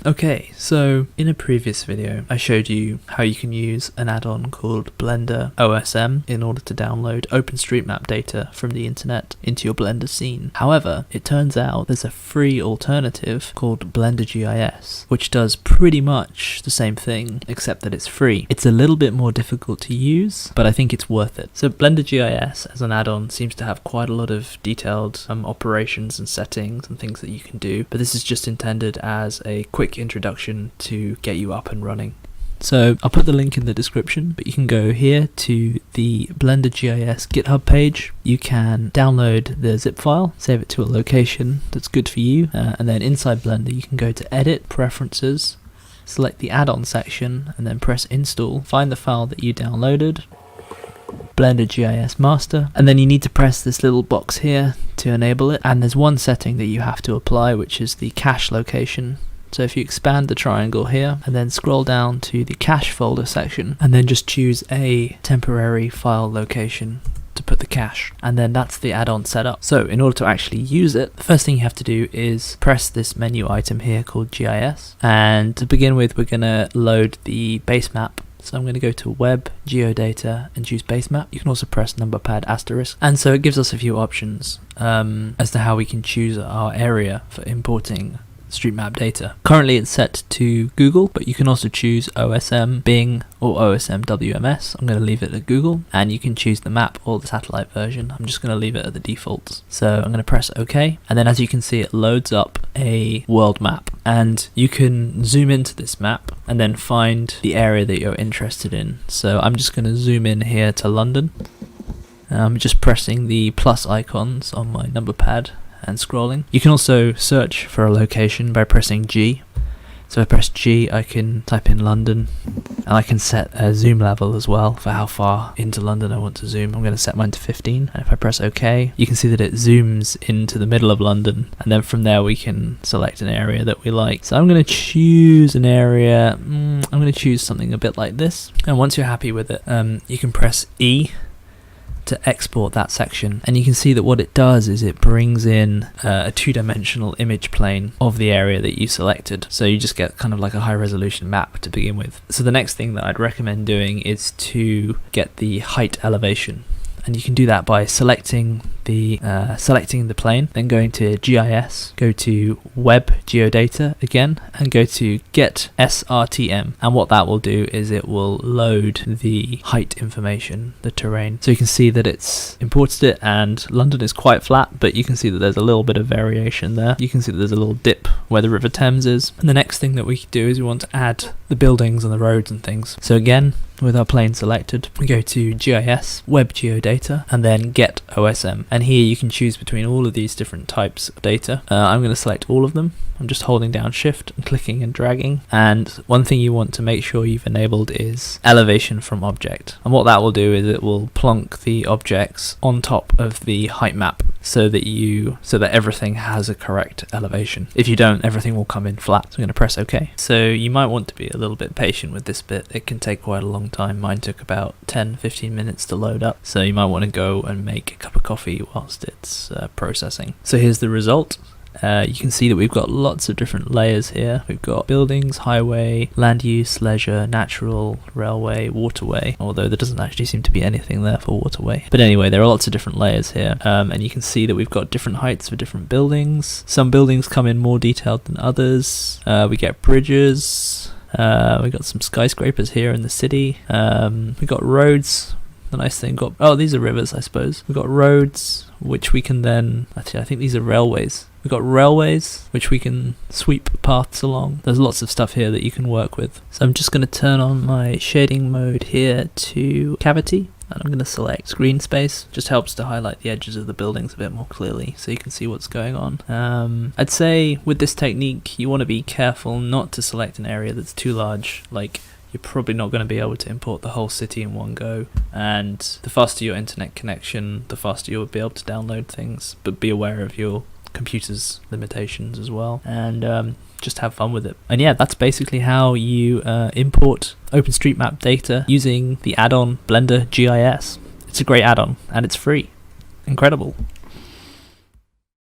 Okay, so in a previous video I showed you how you can use an add-on called Blender OSM in order to download OpenStreetMap data from the internet into your Blender scene. However, it turns out there's a free alternative called Blender GIS, which does pretty much the same thing except that it's free. It's a little bit more difficult to use, but I think it's worth it. So Blender GIS as an add-on seems to have quite a lot of detailed operations and settings and things that you can do, but this is just intended as a quick introduction to get you up and running. So I'll put the link in the description, but you can go here to the Blender GIS GitHub page. You can download the zip file, save it to a location that's good for you, and then inside Blender you can go to Edit, Preferences, select the add-on section, and then press Install. Find the file that you downloaded, Blender GIS Master, and then you need to press this little box here to enable it. And there's one setting that you have to apply, which is the cache location. So if you expand the triangle here and then scroll down to the cache folder section and then just choose a temporary file location to put the cache, and then that's the add-on setup. So in order to actually use it, the first thing you have to do is press this menu item here called GIS, and to begin with we're going to load the base map. So I'm going to go to Web, Geodata, and choose Base Map. You can also press number pad asterisk. And so it gives us a few options as to how we can choose our area for importing street map data. Currently it's set to Google, but you can also choose OSM, Bing, or OSM WMS. I'm going to leave it at Google, and you can choose the map or the satellite version. I'm just going to leave it at the defaults. So I'm going to press OK, and then as you can see it loads up a world map, and you can zoom into this map and then find the area that you're interested in. So I'm just going to zoom in here to London. I'm just pressing the plus icons on my number pad and scrolling. You can also search for a location by pressing G. So if I press G, I can type in London, and I can set a zoom level as well for how far into London I want to zoom. I'm going to set mine to 15, and if I press OK, you can see that it zooms into the middle of London, and then from there we can select an area that we like. So I'm going to choose an area, I'm going to choose something a bit like this, and once you're happy with it, you can press E to export that section, and you can see that what it does is it brings in a two-dimensional image plane of the area that you selected, so you just get kind of like a high resolution map to begin with. So the next thing that I'd recommend doing is to get the height elevation, and you can do that by selecting the plane, then going to GIS, go to Web Geodata again, and go to Get SRTM, and what that will do is it will load the height information, the terrain. So you can see that it's imported it, and London is quite flat, but you can see that there's a little bit of variation there. You can see that there's a little dip where the River Thames is, and the next thing that we can do is we want to add the buildings and the roads and things. So again, with our plane selected, we go to GIS, Web Geodata, and then Get OSM. And here you can choose between all of these different types of data. I'm going to select all of them. I'm just holding down Shift and clicking and dragging. And one thing you want to make sure you've enabled is elevation from object. And what that will do is it will plonk the objects on top of the height map so that everything has a correct elevation. If you don't, everything will come in flat. So I'm going to press OK. So you might want to be a little bit patient with this bit. It can take quite a long time. Mine took about 10-15 minutes to load up. So you might want to go and make a cup of coffee whilst it's processing. So here's the result. You can see that we've got lots of different layers here. We've got buildings, highway, land use, leisure, natural, railway, waterway, although there doesn't actually seem to be anything there for waterway. But anyway, there are lots of different layers here, and you can see that we've got different heights for different buildings. Some buildings come in more detailed than others. We get bridges, we got some skyscrapers here in the city, we got roads. The nice thing these are rivers, I suppose. We've got roads, which we can then, actually I think these are railways. We've got railways, which we can sweep paths along. There's lots of stuff here that you can work with. So I'm just going to turn on my shading mode here to cavity, and I'm going to select screen space. Just helps to highlight the edges of the buildings a bit more clearly so you can see what's going on. I'd say with this technique you want to be careful not to select an area that's too large. Like, you're probably not going to be able to import the whole city in one go, and the faster your internet connection, the faster you'll be able to download things, but be aware of your computer's limitations as well, and just have fun with it. And yeah, that's basically how you import OpenStreetMap data using the add-on Blender GIS. It's a great add-on and it's free. Incredible.